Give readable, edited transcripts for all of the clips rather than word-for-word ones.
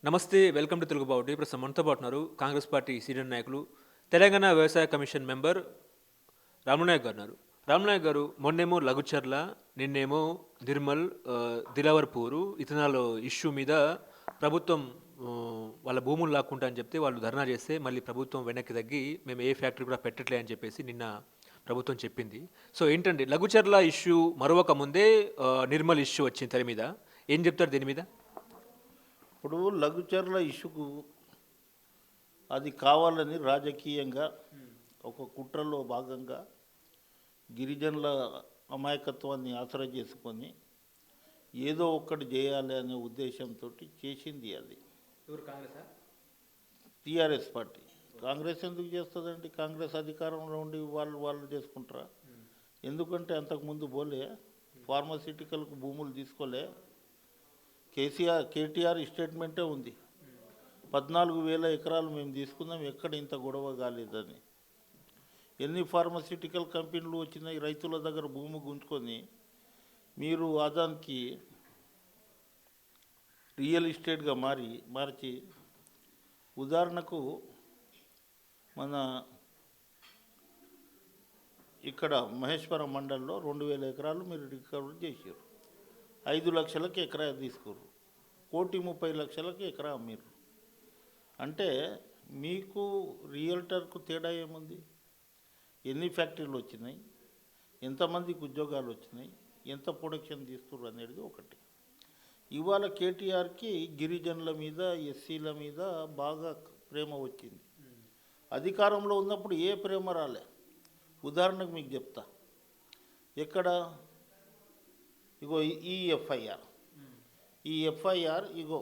నమస్తే. Welcome to Telugu Bavuti. ప్రస్తుతం మనతో పాటు ఉన్నారు కాంగ్రెస్ పార్టీ సీనియర్ నాయకులు, తెలంగాణ వ్యవసాయ కమిషన్ మెంబర్ రామనాయక్ గారు ఉన్నారు. రామనాయక్ గారు మొన్నేమో లఘుచర్ల, నిన్నేమో నిర్మల్, దిలావర్పూరు ఇథనాల్ ఇష్యూ మీద ప్రభుత్వం వాళ్ళ భూములు లాక్కుంటా అని చెప్తే వాళ్ళు ధర్నా చేస్తే మళ్ళీ ప్రభుత్వం వెనక్కి తగ్గి మేము ఏ ఫ్యాక్టరీ కూడా పెట్టట్లే అని చెప్పేసి నిన్న ప్రభుత్వం చెప్పింది. సో ఏంటండి లఘుచర్ల ఇష్యూ మరొక ముందే నిర్మల్ ఇష్యూ వచ్చింది తెర మీద. ఏం చెప్తారు దీని మీద? ఇప్పుడు లఘుచర్ల ఇష్యూకు అది కావాలని రాజకీయంగా ఒక కుట్రలో భాగంగా గిరిజనుల అమాయకత్వాన్ని ఆసరా చేసుకొని ఏదో ఒక్కటి చేయాలి అనే ఉద్దేశంతో చేసింది అది టీఆర్ఎస్ పార్టీ. కాంగ్రెస్ ఎందుకు చేస్తుందండి? కాంగ్రెస్ అధికారంలో ఉండి వాళ్ళు చేసుకుంటారా? ఎందుకంటే అంతకుముందు పోలే ఫార్మాసిటికల్కు భూములు తీసుకోలే. కేటీఆర్ స్టేట్మెంటే ఉంది, 14,000 ఎకరాలు మేము తీసుకున్నాం, ఎక్కడ ఇంత గొడవ కాలేదని. ఎన్ని ఫార్మాసిటికల్ కంపెనీలు వచ్చినాయి రైతుల దగ్గర భూమి గుంజుకొని మీరు అదానికి రియల్ ఎస్టేట్గా మార్చి ఉదాహరణకు మన ఇక్కడ మహేశ్వరం మండలంలో 2,000 ఎకరాలు మీరు రికవర్ చేశారు. 5 లక్షలకి ఎకరా తీసుకోరు, 1,30,00,000కి ఎకరా అమ్మిర్రు. అంటే మీకు రియల్టర్కు తేడా ఏముంది? ఎన్ని ఫ్యాక్టరీలు వచ్చినాయి, ఎంతమందికి ఉద్యోగాలు వచ్చినాయి, ఎంత ప్రొడక్షన్ తీస్తున్నారు అనేది ఒకటి. ఇవాళ కేటీఆర్కి గిరిజనుల మీద, ఎస్సీల మీద బాగా ప్రేమ వచ్చింది. అధికారంలో ఉన్నప్పుడు ఏ ప్రేమ రాలే. ఉదాహరణకు మీకు చెప్తా, ఎక్కడ ఇగో ఈ ఎఫ్ఐఆర్ ఇగో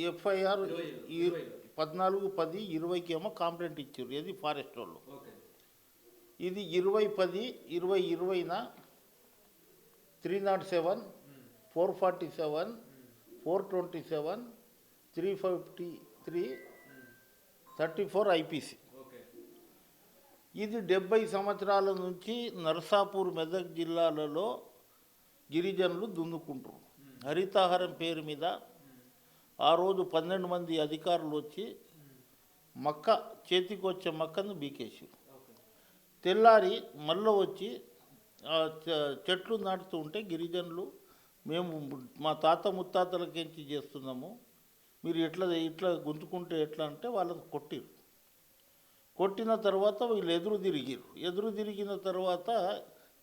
ఎఫ్ఐఆర్ 14/10/20కి ఏమో కంప్లైంట్ ఇచ్చారు. ఏది ఫారెస్ట్ వాళ్ళు. ఇది 20/10/2020న 307, 447, 427, 353, 34 ఐపీసీ. ఇది 70 సంవత్సరాల నుంచి నర్సాపూర్ మెదక్ జిల్లాలలో గిరిజనులు దున్నుకుంటారు. హరితాహారం పేరు మీద ఆ రోజు 12 మంది అధికారులు వచ్చి చేతికి వచ్చే మక్కను బీకేసారు. తెల్లారి మళ్ళీ వచ్చి చెట్లు నాటుతూ ఉంటే గిరిజనులు మేము మా తాత ముత్తాతలకించి చేస్తున్నాము, మీరు ఇట్లా గుంతుకుంటే ఎట్లా అంటే వాళ్ళని కొట్టిన తర్వాత వీళ్ళు ఎదురు తిరిగిన తర్వాత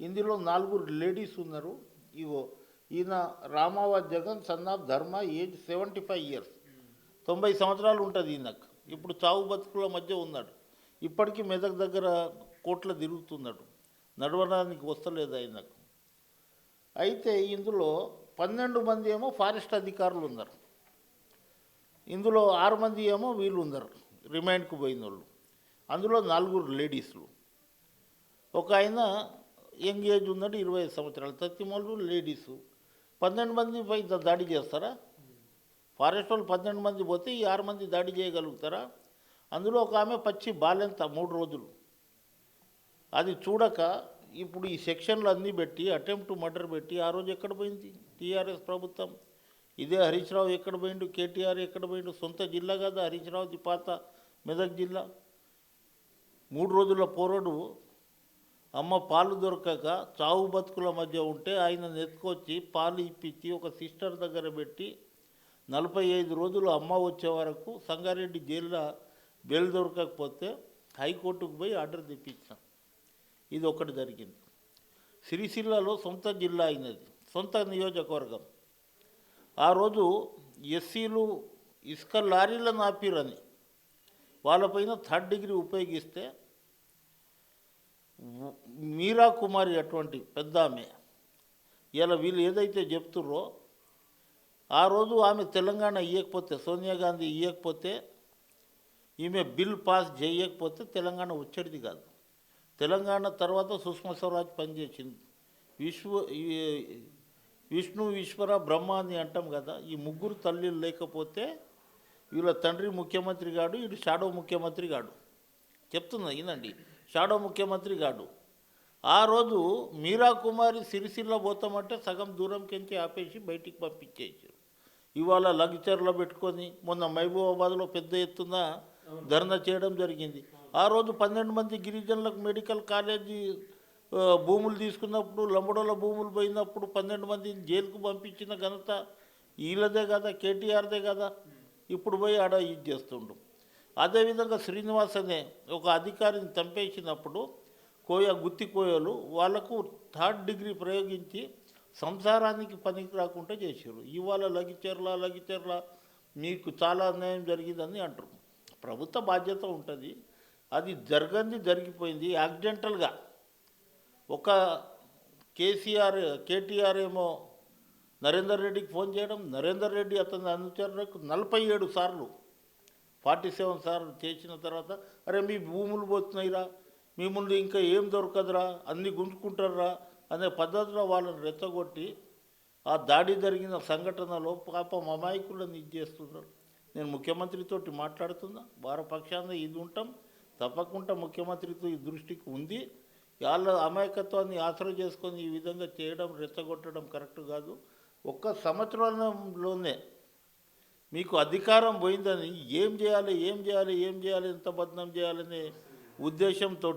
ఇందులో 4 లేడీస్ ఉన్నారు. ఇగో ఈయన రామావత్ జగన్ సన్ ఆఫ్ ధర్మ, ఏజ్ 75 ఇయర్స్, 90 సంవత్సరాలు ఉంటుంది ఈయనకు. ఇప్పుడు చావు బతుకుల మధ్య ఉన్నాడు. ఇప్పటికీ మెదక్ దగ్గర కోట్ల తిరుగుతున్నాడు, నడవడానికి వస్తలేదు ఆయనకు. అయితే ఇందులో 12 మంది ఏమో ఫారెస్ట్ అధికారులు ఉన్నారు, ఇందులో 6 మంది ఏమో వీళ్ళు ఉన్నారు రిమైండ్కు పోయిన వాళ్ళు. అందులో 4 లేడీస్లు, ఒక ఆయన యంగ్ ఏజ్ ఉన్నాడు 25 సంవత్సరాలు, తత్తిమూలు లేడీసు. 12 మంది పై దాడి చేస్తారా? ఫారెస్ట్ వాళ్ళు 12 మంది పోతే ఈ 6 మంది దాడి చేయగలుగుతారా? అందులో ఒక ఆమె పచ్చి బాలెంత 3 రోజులు. అది చూడక ఇప్పుడు ఈ సెక్షన్లు అన్నీ పెట్టి అటెంప్ట్ మర్డర్ పెట్టి ఆ రోజు ఎక్కడ పోయింది టీఆర్ఎస్ ప్రభుత్వం? ఇదే హరీష్ రావు ఎక్కడ పోయిండు, కేటీఆర్ ఎక్కడ పోయిండు? సొంత జిల్లా కదా హరీష్ రావుది, పాత మెదక్ జిల్లా. 3 రోజుల పోరాడు అమ్మ పాలు దొరకక చావు బతుకుల మధ్య ఉంటే ఆయన నెత్తుకొచ్చి పాలు ఇప్పించి ఒక సిస్టర్ దగ్గర పెట్టి 45 రోజులు అమ్మ వచ్చే వరకు సంగారెడ్డి జైల్లో బెయిల్ దొరకకపోతే హైకోర్టుకు పోయి ఆర్డర్ తెప్పించాం. ఇది ఒకటి జరిగింది. సిరిసిల్లలో సొంత జిల్లా అయినది, సొంత నియోజకవర్గం. ఆ రోజు ఎస్సీలు ఇసుక లారీలను ఆపిరని వాళ్ళపైన 3rd డిగ్రీ ఉపయోగిస్తే మీరా కుమారి అటువంటి పెద్ద ఆమె ఇలా వీళ్ళు ఏదైతే చెప్తుర్రో ఆ రోజు ఆమె తెలంగాణ ఇవ్వకపోతే, సోనియా గాంధీ ఇవ్వకపోతే, ఈమె బిల్ పాస్ చేయకపోతే తెలంగాణ వచ్చేది కాదు. తెలంగాణ తర్వాత సుష్మా స్వరాజ్ పనిచేసింది. విష్ణు ఈశ్వర బ్రహ్మ అని అంటాం కదా, ఈ 3 తల్లిలు లేకపోతే వీళ్ళ తండ్రి ముఖ్యమంత్రి కాడు, వీడు షాడో ముఖ్యమంత్రి కాడు. చెప్తున్నా ఈనండి, షాడో ముఖ్యమంత్రి కాడు. ఆ రోజు మీరా కుమారి సిరిసిల్ల పోతామంటే సగం దూరంకించి ఆపేసి బయటికి పంపించేసారు. ఇవాళ లగ్చర్లో పెట్టుకొని మొన్న మహబూబాబాద్లో పెద్ద ఎత్తున ధర్నా చేయడం జరిగింది. ఆ రోజు 12 మంది గిరిజనులకు మెడికల్ కాలేజీ భూములు తీసుకున్నప్పుడు లంబడోల భూములు పోయినప్పుడు 12 మందిని జైలుకు పంపించిన ఘనత వీళ్ళదే కదా, కేటీఆర్దే కదా. ఇప్పుడు పోయి ఆడ ఇది చేస్తుండు. అదేవిధంగా శ్రీనివాస్ అనే ఒక అధికారిని చంపేసినప్పుడు గుత్తి కోయలు వాళ్ళకు 3rd డిగ్రీ ప్రయోగించి సంసారానికి పనికి రాకుండా చేశారు. ఇవాళ లగిచర్ల మీకు చాలా అన్యాయం జరిగిందని అంటారు. ప్రభుత్వ బాధ్యత ఉంటుంది, అది జరిగిపోయింది. యాక్సిడెంటల్గా ఒక కేటీఆర్ ఏమో నరేందర్ రెడ్డికి ఫోన్ చేయడం, నరేందర్ రెడ్డి అతని అనుచరులకు 47 సార్లు 47 సార్లు చేసిన తర్వాత, అరే మీ భూములు పోతున్నాయిరా, మీ ముందు ఇంకా ఏం దొరకదురా, అన్నీ గుంజుకుంటారా అనే పద్ధతిలో వాళ్ళని రెచ్చగొట్టి ఆ దాడి జరిగిన సంఘటనలో పాపం అమాయకులను ఇది చేస్తున్నారు. నేను ముఖ్యమంత్రితోటి మాట్లాడుతున్నా, వారి పక్షాన ఇది ఉంటాం, తప్పకుండా ముఖ్యమంత్రితో ఈ దృష్టికి ఉంది. వాళ్ళ అమాయకత్వాన్ని ఆసరా చేసుకొని ఈ విధంగా చేయడం, రెచ్చగొట్టడం కరెక్ట్ కాదు. ఒక్క సంవత్సరంలోనే మీకు అధికారం పోయిందని ఏం చేయాలి ఎంత బద్నాం చేయాలనే ఉద్దేశంతో,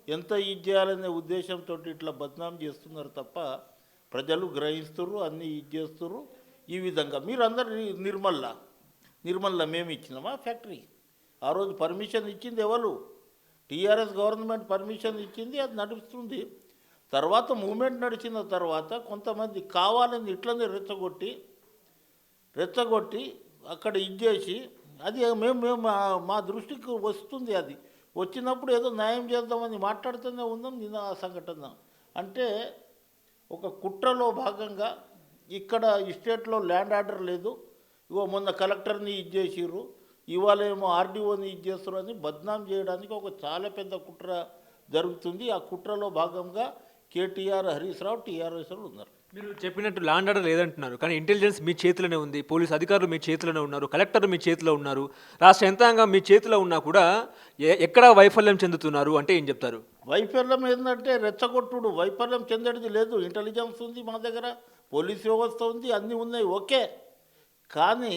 ఎంత ఇది చేయాలనే ఉద్దేశంతో ఇట్లా బద్నాం చేస్తున్నారు తప్ప ప్రజలు గ్రహిస్తున్నారు, అన్నీ ఇది చేస్తున్నారు. ఈ విధంగా మీరందరూ నిర్మల్లా మేము ఇచ్చినామా ఫ్యాక్టరీ? ఆ రోజు పర్మిషన్ ఇచ్చింది ఎవరు? టీఆర్ఎస్ గవర్నమెంట్ పర్మిషన్ ఇచ్చింది, అది నడుస్తుంది. తర్వాత మూమెంట్ నడిచిన తర్వాత కొంతమంది కావాలని ఇట్లనే రెచ్చగొట్టి అక్కడ ఇచ్చేసి అది మేము మా దృష్టికి వస్తుంది. అది వచ్చినప్పుడు ఏదో న్యాయం చేద్దామని మాట్లాడుతూనే ఉన్నాం. నిన్న ఆ సంఘటన అంటే ఒక కుట్రలో భాగంగా ఇక్కడ ఈ స్టేట్లో ల్యాండ్ ఆర్డర్ లేదు, ఇగో మొన్న కలెక్టర్ని ఇచ్చేసిర్రు, ఇవాళ ఏమో ఆర్డీఓని ఇచ్చేస్తారు అని బద్నాం చేయడానికి ఒక చాలా పెద్ద కుట్ర జరుగుతుంది. ఆ కుట్రలో భాగంగా కేటీఆర్, హరీష్ రావు, టీఆర్ఎస్లు ఉన్నారు. మీరు చెప్పినట్టు ల్యాండ్ ఆర్డర్ లేదంటున్నారు, కానీ ఇంటెలిజెన్స్ మీ చేతిలోనే ఉంది, పోలీస్ అధికారులు మీ చేతిలోనే ఉన్నారు, కలెక్టర్ మీ చేతిలో ఉన్నారు, రాష్ట్ర యంత్రాంగం మీ చేతిలో ఉన్నా కూడా ఎక్కడ వైఫల్యం చెందుతున్నారు అంటే ఏం చెప్తారు? వైఫల్యం ఏంటంటే రెచ్చగొట్టుడు. వైఫల్యం చెందేది లేదు. ఇంటెలిజెన్స్ ఉంది మా దగ్గర, పోలీస్ వ్యవస్థ ఉంది, అన్నీ ఉన్నాయి, ఓకే. కానీ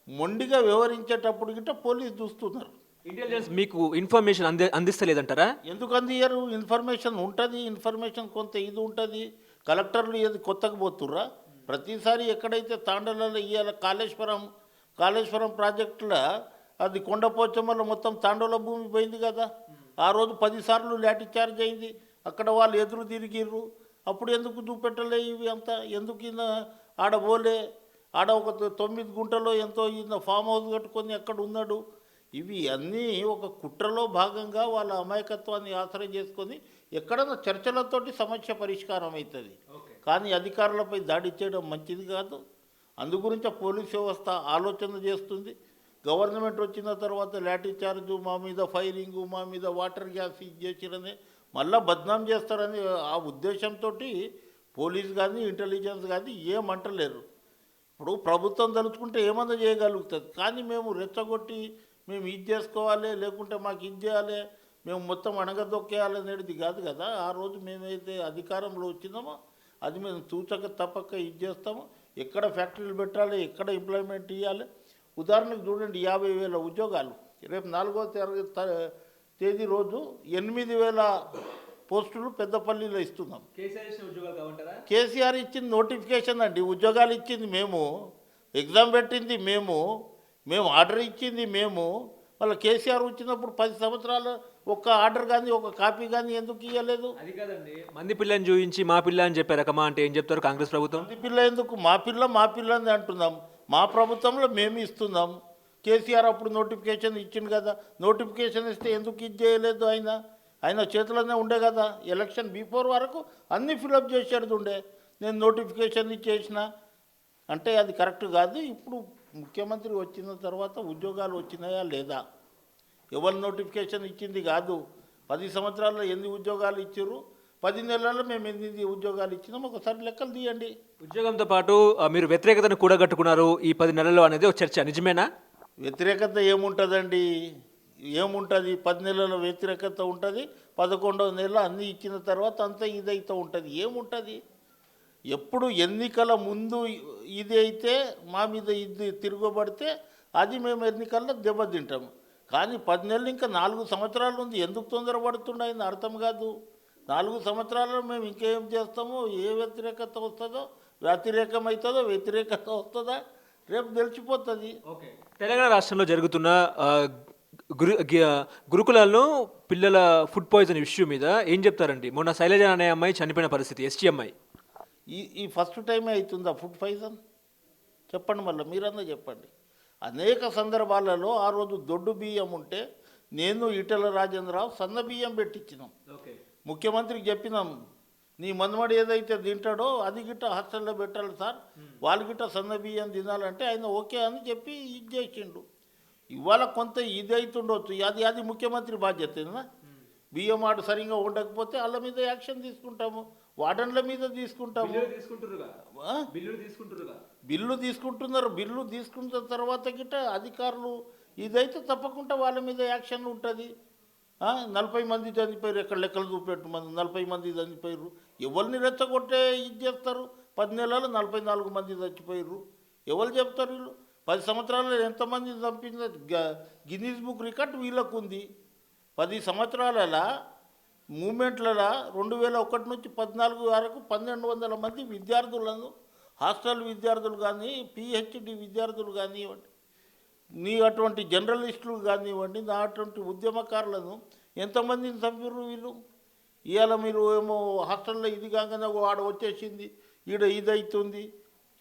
మొండిగా వ్యవహరించేటప్పుడు గిట్ట పోలీసు చూస్తున్నారు. ఇంటెలిజెన్స్ మీకు ఇన్ఫర్మేషన్ అందిస్తలేదంటారా? ఎందుకు అందియ్యరు? ఇన్ఫర్మేషన్ ఉంటుంది, ఇన్ఫర్మేషన్ కొంత ఇది ఉంటుంది. కలెక్టర్లు ఏది కొత్తగా పోతుర్రా? ప్రతిసారి ఎక్కడైతే తాండలలో ఇవాళ కాళేశ్వరం ప్రాజెక్టులో అది కొండపోచమ్మలో మొత్తం తాండూల భూమి పోయింది కదా. ఆ రోజు 10 సార్లు లాఠీ చార్జ్ అయింది, అక్కడ వాళ్ళు ఎదురు తిరిగిర్రు. అప్పుడు ఎందుకు చూపెట్టలే ఇవి అంతా? ఎందుకు ఈయన ఆడబోలే? ఆడ ఒక 9 గుంటలో ఎంతో ఈయన ఫామ్ హౌస్ కట్టుకొని అక్కడ ఉన్నాడు. ఇవి అన్నీ ఒక కుట్రలో భాగంగా వాళ్ళ అమాయకత్వాన్ని ఆశ్రయం చేసుకొని ఎక్కడన్నా చర్చలతోటి సమస్య పరిష్కారం అవుతుంది. కానీ అధికారులపై దాడి చేయడం మంచిది కాదు. అందుగురించి పోలీస్ వ్యవస్థ ఆలోచన చేస్తుంది. గవర్నమెంట్ వచ్చిన తర్వాత లాఠీ చార్జు, మా మీద ఫైరింగు, మా మీద వాటర్ గ్యాస్ చేసిరని మళ్ళీ బద్నాం చేస్తారని ఆ ఉద్దేశంతో పోలీస్ కానీ ఇంటెలిజెన్స్ కానీ ఏమంటలేరు. ఇప్పుడు ప్రభుత్వం తలుచుకుంటే ఏమన్నా చేయగలుగుతుంది. కానీ మేము రెచ్చగొట్టి మేము ఇది చేసుకోవాలి, లేకుంటే మాకు ఇది చేయాలి, మేము మొత్తం అణగదొక్కేయాలి అనేది కాదు కదా. ఆ రోజు మేమైతే అధికారంలో వచ్చినామో అది మేము తూచక తప్పక ఇది చేస్తాము. ఎక్కడ ఫ్యాక్టరీలు పెట్టాలి, ఎక్కడ ఎంప్లాయ్మెంట్ ఇవ్వాలి. ఉదాహరణకు చూడండి, 50,000 ఉద్యోగాలు రేపు 4వ తేదీ రోజు 8,000 పోస్టులు పెద్దపల్లిలో ఇస్తున్నాం. కేసీఆర్ ఇచ్చింది నోటిఫికేషన్ అండి, ఉద్యోగాలు ఇచ్చింది మేము, ఎగ్జామ్ పెట్టింది మేము ఆర్డర్ ఇచ్చింది మేము. వాళ్ళ కేసీఆర్ వచ్చినప్పుడు 10 సంవత్సరాలు ఒక్క ఆర్డర్ కానీ ఒక కాపీ కానీ ఎందుకు ఇవ్వలేదు? అది కాదండి, మంది పిల్లని చూపించి మా పిల్ల అని చెప్పారకమా అంటే ఏం చెప్తారు కాంగ్రెస్ ప్రభుత్వం? మంది పిల్ల ఎందుకు? మా పిల్ల అని అంటున్నాం. మా ప్రభుత్వంలో మేము ఇస్తున్నాం. కేసీఆర్ అప్పుడు నోటిఫికేషన్ ఇచ్చిండు కదా, నోటిఫికేషన్ ఇస్తే ఎందుకు ఇది చేయలేదు? ఆయన చేతిలోనే ఉండే కదా. ఎలక్షన్ బిఫోర్ వరకు అన్నీ ఫిలప్ చేసేది ఉండే. నేను నోటిఫికేషన్ ఇచ్చేసిన అంటే అది కరెక్ట్ కాదు. ఇప్పుడు ముఖ్యమంత్రి వచ్చిన తర్వాత ఉద్యోగాలు వచ్చినాయా లేదా? ఎవరు నోటిఫికేషన్ ఇచ్చింది కాదు. 10 సంవత్సరాల్లో ఎన్ని ఉద్యోగాలు ఇచ్చారు, 10 నెలల్లో మేము ఎన్ని ఉద్యోగాలు ఇచ్చినాం ఒకసారి లెక్కలు తీయండి. ఉద్యోగంతో పాటు మీరు వ్యతిరేకతను కూడగట్టుకున్నారు ఈ 10 నెలల్లో అనేది ఒక చర్చ, నిజమేనా? వ్యతిరేకత ఏముంటుందండి? ఏముంటుంది? 10 నెలల వ్యతిరేకత ఉంటుంది, 11వ నెల అన్నీ ఇచ్చిన తర్వాత అంతా ఇదైతే ఉంటుంది. ఏముంటుంది? ఎప్పుడు ఎన్నికల ముందు ఇది అయితే మా మీద ఇది తిరగబడితే అది మేము ఎన్నికల్లో దెబ్బతింటాము. కానీ 10 నెలలు ఇంకా 4 సంవత్సరాలు ఉంది, ఎందుకు తొందరపడుతుండే ఆయన అర్థం కాదు. 4 సంవత్సరాల్లో మేము ఇంకేం చేస్తామో, ఏ వ్యతిరేకత వస్తుందో, వ్యతిరేకత వస్తుందా రేపు తెలిసిపోతుంది. ఓకే. తెలంగాణ రాష్ట్రంలో జరుగుతున్న గురుకులాల్లో పిల్లల ఫుడ్ పాయిజన్ ఇష్యూ మీద ఏం చెప్తారండి? మొన్న శైలజ అనే అమ్మాయి చనిపోయిన పరిస్థితి, ఎస్టీ అమ్మాయి. ఈ ఫస్ట్ టైమే అవుతుందా ఫుడ్ పాయిజన్? చెప్పండి, మళ్ళీ మీరన్నా చెప్పండి. అనేక సందర్భాలలో ఆ రోజు దొడ్డు బియ్యం ఉంటే నేను ఈటెల రాజేంద్రరావు సన్న బియ్యం పెట్టించినాం. ముఖ్యమంత్రికి చెప్పినాం, నీ మనమడి ఏదైతే తింటాడో అది గిట్ట హాస్టల్లో పెట్టాలి సార్, వాళ్ళు గిట్ట సన్న బియ్యం తినాలంటే ఆయన ఓకే అని చెప్పి ఇది చేసిండు. ఇవాళ కొంత ఇది అవుతుండొచ్చు, అది ముఖ్యమంత్రి బాధ్యతేనా? బియ్యం ఆడు సరిగ్గా ఉండకపోతే వాళ్ళ మీద యాక్షన్ తీసుకుంటాము, వార్డన్ల మీద తీసుకుంటాము. బిల్లు తీసుకుంటున్నారు. బిల్లు తీసుకున్న తర్వాత గిట్ట అధికారులు ఇదైతే తప్పకుండా వాళ్ళ మీద యాక్షన్ ఉంటుంది. 40 మంది చనిపోయారు, ఎక్కడ లెక్కలు చూపెట్టు, 40 మంది చనిపోయారు. ఎవరిని రెచ్చగొట్టే ఇది చేస్తారు? 10 నెలలు 44 మంది చచ్చిపోయారు. ఎవరు చెప్తారు? వీళ్ళు 10 సంవత్సరాల్లో ఎంతమంది చంపిందో గిన్నీస్ బుక్ రికార్డ్ వీళ్ళకు ఉంది. 10 సంవత్సరాల మూమెంట్లలో 2001 నుంచి 14 వరకు 1200 మంది విద్యార్థులను, హాస్టల్ విద్యార్థులు కానీ, పిహెచ్డి విద్యార్థులు కానివ్వండి, అటువంటి జర్నలిస్టులు కానివ్వండి, అటువంటి ఉద్యమకారులను ఎంతమందిని చంపారు వీళ్ళు. ఇవాళ మీరు ఏమో హాస్టల్లో ఇది కాగానే వాడు వచ్చేసింది, ఇది అవుతుంది,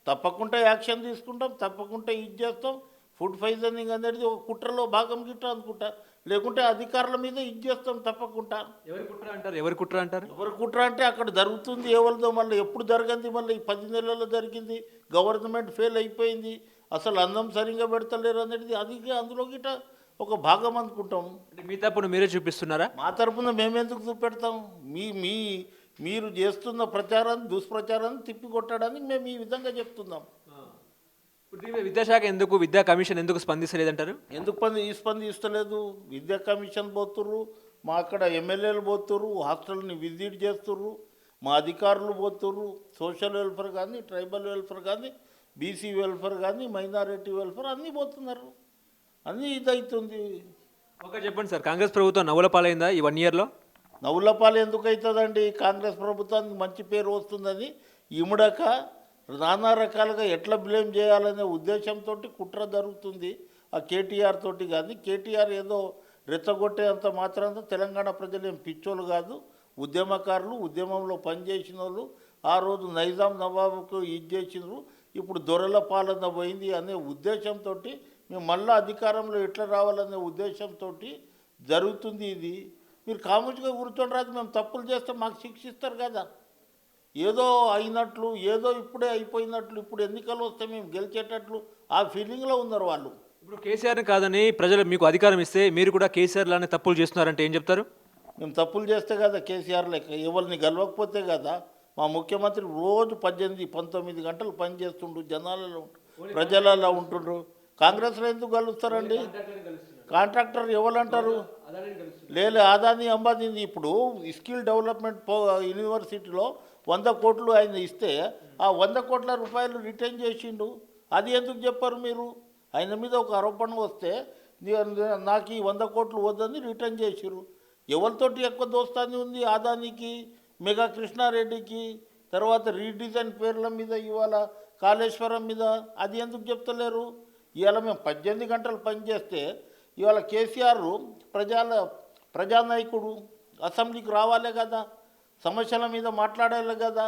తప్పకుండా యాక్షన్ తీసుకుంటాం, తప్పకుండా ఇది చేస్తాం. ఫుడ్ పాయిజనింగ్ అనేది ఒక కుట్రలో భాగం గిట్ట అనుకుంటా, లేకుంటే అధికారుల మీద ఇది చేస్తాం తప్పకుండా. ఎవరి కుట్ర అంటే అక్కడ జరుగుతుంది ఎవరిదో, మళ్ళీ ఎప్పుడు జరగంది, మళ్ళీ 10 నెలల్లో జరిగింది, గవర్నమెంట్ ఫెయిల్ అయిపోయింది, అసలు అన్నం సరిగ్గా పెడతలేరు అనేది అది అందులో గిట్ట ఒక భాగం అనుకుంటాం. మీ తరపున మీరే చూపిస్తున్నారా? మా తరపున మేమెందుకు చూపెడతాం? మీరు చేస్తున్న ప్రచారాన్ని, దుష్ప్రచారాన్ని తిప్పికొట్టడానికి మేము ఈ విధంగా చెప్తున్నాం. విద్యాశాఖ ఎందుకు, విద్యా కమిషన్ ఎందుకు స్పందిస్తలేదంటారు? ఎందుకు స్పందిస్తలేదు? విద్యా కమిషన్ పోతుర్రు, మా అక్కడ ఎమ్మెల్యేలు పోతుర్రు, హాస్టల్ని విజిట్ చేస్తుర్రు, మా అధికారులు పోతుర్రు, సోషల్ వెల్ఫేర్ కానీ, ట్రైబల్ వెల్ఫేర్ కానీ, బీసీ వెల్ఫేర్ కానీ, మైనారిటీ వెల్ఫేర్ అన్నీ పోతున్నారు, అన్నీ ఇదవుతుంది. ఒక చెప్పండి సార్, కాంగ్రెస్ ప్రభుత్వం నవ్వుల పాలైందా ఈ 1 ఇయర్లో? నవ్వులపాలు ఎందుకు అవుతుందండి? కాంగ్రెస్ ప్రభుత్వానికి మంచి పేరు వస్తుందని ఇముడక నానా రకాలుగా ఎట్లా బ్లేమ్ చేయాలనే ఉద్దేశంతో కుట్ర జరుగుతుంది. ఆ కేటీఆర్ తోటి కానీ, కేటీఆర్ ఏదో రెచ్చగొట్టేంత మాత్రాన తెలంగాణ ప్రజలు ఏం పిచ్చోళ్ళు కాదు, ఉద్యమకారులు, ఉద్యమంలో పనిచేసిన వాళ్ళు. ఆ రోజు నైజాం నవాబుకు ఇది చేసినారు, ఇప్పుడు దొరల పాలన పోయింది అనే ఉద్దేశంతో మేము మళ్ళీ అధికారంలో ఎట్లా రావాలనే ఉద్దేశంతో జరుగుతుంది ఇది. మీరు కాముచిగా కూర్చొని రాదు, మేము తప్పులు చేస్తే మాకు శిక్షిస్తారు కదా. ఏదో అయినట్లు, ఏదో ఇప్పుడే అయిపోయినట్లు, ఇప్పుడు ఎన్నికలు వస్తే మేము గెలిచేటట్లు ఆ ఫీలింగ్లో ఉన్నారు వాళ్ళు. ఇప్పుడు కేసీఆర్ని కాదని ప్రజలు మీకు అధికారం ఇస్తే మీరు కూడా కేసీఆర్ లానే తప్పులు చేస్తున్నారంటే ఏం చెప్తారు? మేము తప్పులు చేస్తే కదా కేసీఆర్ లెక్క, ఎవరిని గెలవకపోతే కదా. మా ముఖ్యమంత్రి రోజు 18-19 గంటలు పని చేస్తుండ్రు, జనాలలో ప్రజలలో ఉంటుండ్రు. కాంగ్రెస్లో ఎందుకు కలుస్తారండి? కాంట్రాక్టర్ ఎవరంటారు? లేదు, అదాని అంబానీ. ఇప్పుడు స్కిల్ డెవలప్మెంట్ యూనివర్సిటీలో 100 కోట్లు ఆయన ఇస్తే ఆ 100 కోట్ల రూపాయలు రిటర్న్ చేసిండు. అది ఎందుకు చెప్పారు మీరు? ఆయన మీద ఒక ఆరోపణ వస్తే నాకు ఈ 100 కోట్లు వద్దని రిటర్న్ చేసిరు. ఎవరితోటి ఎక్కువ దోస్తాన్ని ఉంది? అదానికి, మెగా కృష్ణారెడ్డికి, తర్వాత రీడిజైన్ పేర్ల మీద, ఇవాళ కాళేశ్వరం మీద. అది ఎందుకు చెప్తలేరు? ఇవాళ మేము 18 గంటలు పనిచేస్తే ఇవాళ కేసీఆర్ ప్రజానాయకుడు, అసెంబ్లీకి రావాలే కదా, సమస్యల మీద మాట్లాడాలి కదా.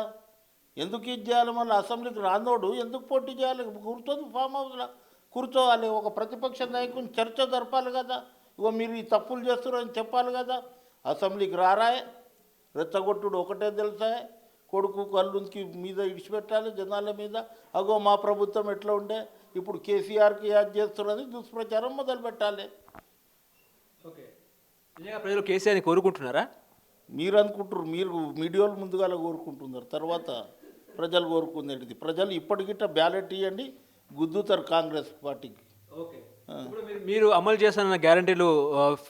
ఎందుకు ఇది చేయాలి? మళ్ళీ అసెంబ్లీకి రానోడు ఎందుకు పోటీ చేయాలి? కూర్చొని ఫామ్ హౌస్లో కూర్చోవాలి, ఒక ప్రతిపక్ష నాయకుని చర్చ జరపాలి కదా. ఇగో మీరు ఈ తప్పులు చేస్తున్నారని చెప్పాలి కదా. అసెంబ్లీకి రారాయే, రెచ్చగొట్టుడు ఒకటే తెలుసా, కొడుకు కళ్ళుకి మీద ఇడిచిపెట్టాలి జనాల మీద. అగో మా ప్రభుత్వం ఎట్లా ఉండే, ఇప్పుడు కేసీఆర్కి యాద్ చేస్తున్నారని దుష్ప్రచారం మొదలు పెట్టాలి. ఓకే, ప్రజలు కేసీఆర్ని కోరుకుంటున్నారా? మీరు అనుకుంటారు, మీరు మీడియాలు ముందుగా కోరుకుంటున్నారు, తర్వాత ప్రజలు కోరుకునేది. ప్రజలు ఇప్పటికిట్ట బ్యాలెట్ ఇవ్వండి, గుద్దుతారు కాంగ్రెస్ పార్టీకి. ఓకే. ఇప్పుడు మీరు అమలు చేస్తున్న గ్యారంటీలు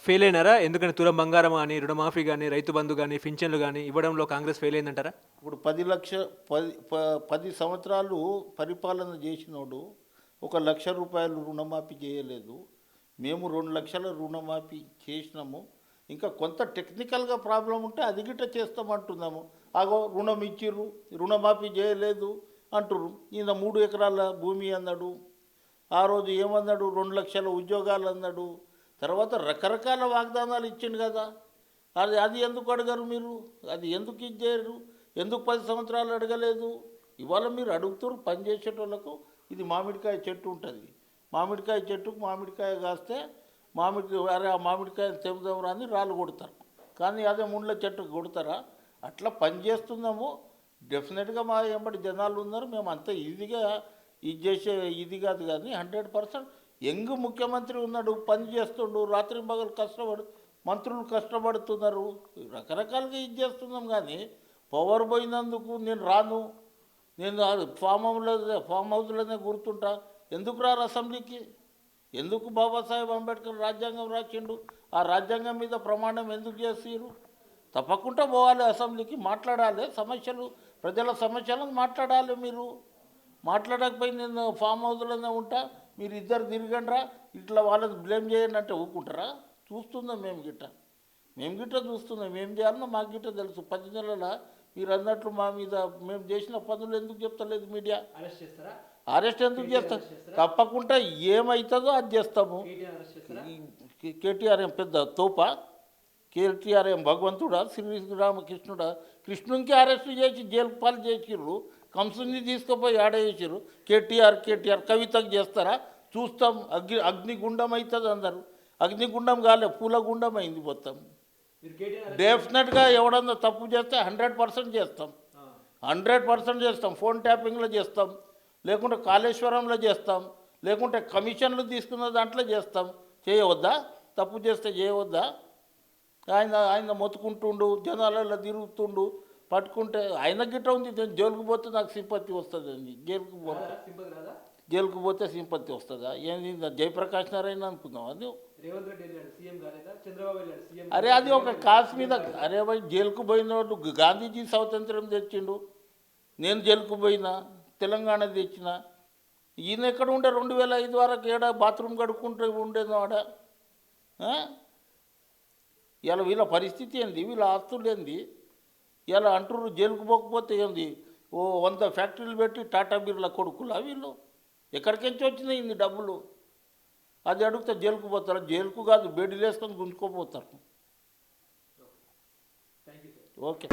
ఫెయిల్ అయినారా? ఎందుకంటే తులం బంగారం కానీ, రుణమాఫీ కానీ, రైతు బంధు కానీ, పింఛన్లు కానీ ఇవ్వడంలో కాంగ్రెస్ ఫెయిల్ అయిందంటారా? ఇప్పుడు 10 సంవత్సరాలు పరిపాలన చేసినోడు 1,00,000 రూపాయలు రుణమాఫీ చేయలేదు. మేము 2 లక్షల రుణమాఫీ చేసినాము. ఇంకా కొంత టెక్నికల్గా ప్రాబ్లం ఉంటే అది గిట్ట చేస్తామంటున్నాము. అగో రుణం ఇచ్చిర్రు, రుణమాఫీ చేయలేదు అంటుర్రు. ఈయన 3 ఎకరాల భూమి అన్నాడు. ఆ రోజు ఏమన్నాడు? 2 లక్షల ఉద్యోగాలు అన్నాడు. తర్వాత రకరకాల వాగ్దానాలు ఇచ్చిండు కదా. అది ఎందుకు అడగరు మీరు? అది ఎందుకు ఇచ్చారు? ఎందుకు 10 సంవత్సరాలు అడగలేదు? ఇవాళ మీరు అడుగుతారు పనిచేసేటోళ్ళకు. ఇది మామిడికాయ చెట్టు ఉంటుంది. మామిడికాయ చెట్టుకు మామిడికాయ కాస్తే అరే ఆ మామిడికాయ తెంపుదాం అని రాళ్ళు కొడతారు. కానీ అదే ముండ్ల చెట్టుకు కొడతారా? అట్లా పని చేస్తున్నాము. డెఫినెట్గా మా ఎంబడి జనాలు ఉన్నారు. మేము అంత ఈజీగా ఇది చేసే ఇది కాదు. కానీ 100% యంగ్ ముఖ్యమంత్రి ఉన్నాడు, పని చేస్తుండు, రాత్రి పగలు మంత్రులు కష్టపడుతున్నారు. రకరకాలుగా ఇది చేస్తున్నాం. కానీ పవర్ పోయినందుకు నేను రాను, నేను ఫామ్ హౌస్లోనే గుర్తుంటా. ఎందుకు రారు అసెంబ్లీకి? ఎందుకు బాబాసాహెబ్ అంబేద్కర్ రాజ్యాంగం రాసిండు? ఆ రాజ్యాంగం మీద ప్రమాణం ఎందుకు చేసిరు? తప్పకుండా పోవాలి అసెంబ్లీకి, మాట్లాడాలి. ప్రజల సమస్యలను మాట్లాడాలి. మీరు మాట్లాడకపోయి నేను ఫామ్ హౌస్లోనే ఉంటా, మీరు ఇద్దరు తిరగండ్రా, ఇట్లా వాళ్ళని బ్లేమ్ చేయండి అంటే ఊరుకుంటారా? చూస్తున్నాం మేము గిట్ట చూస్తున్నాం. ఏం చేయాలన్నా మాకు గిట్ట తెలుసు. 10 నెలల మీరు అన్నట్లు మా మీద మేము చేసిన పనులు ఎందుకు చెప్తలేదు మీడియా? అరెస్ట్ ఎందుకు చేస్తాం? తప్పకుండా ఏమవుతుందో అది చేస్తాము. కేటీఆర్ ఏం పెద్ద తోప? కేటీఆర్ ఏం భగవంతుడా? శ్రీరామకృష్ణుడా? కృష్ణునికి అరెస్ట్ చేసి జైలు పాలు చేసిర్రు, కంసుని తీసుకుపోయి ఆడేసారు. కేటీఆర్ కవితకు చేస్తారా? చూస్తాం. అగ్నిగుండం అవుతుంది అందరు. అగ్నిగుండం కాలే, పూలగుండం అయింది మొత్తం. డెఫినెట్గా ఎవడన్నా తప్పు చేస్తే 100% చేస్తాం. 100% చేస్తాం. ఫోన్ ట్యాపింగ్లో చేస్తాం, లేకుంటే కాళేశ్వరంలో చేస్తాం, లేకుంటే కమిషన్లు తీసుకున్న దాంట్లో చేస్తాం. చేయవద్దా? తప్పు చేస్తే చేయవద్దా? ఆయన మొత్తుకుంటుండు, జనాలలో తిరుగుతుండు, పట్టుకుంటే ఆయన గిట్ట ఉంది. జైలుకు పోతే నాకు సింపత్తి వస్తుంది అండి. జైలుకు పోతే సింపత్తి వస్తుందా? ఏంది జయప్రకాష్ నారాయణ అనుకుందాం? అది అరే అది ఒక కాసు మీద. అరే భయ్, జైలుకు పోయినోడు గాంధీజీ స్వాతంత్రం తెచ్చిండు, నేను జైలుకు పోయినా, తెలంగాణ తెచ్చిన. ఈయన ఎక్కడ ఉండే 2005 వరకు ఏడా బాత్రూమ్ కడుక్కుంటూ ఉండేది ఆడ. ఇలా వీళ్ళ పరిస్థితి ఏంది? వీళ్ళ ఆస్తులు ఏంది? ఇలా అంటుర్రు జైలుకు పోకపోతే ఏంది? 100 ఫ్యాక్టరీలు పెట్టి టాటా బిర్లా కొడుకులా వీళ్ళు? ఎక్కడికెంచి వచ్చినాయి ఇన్ని డబ్బులు? అది అడిగితే జైలుకు పోతారు. జైలుకు కాదు, బెడ్లు వేసుకొని గుంజుకోపోతారు. ఓకే.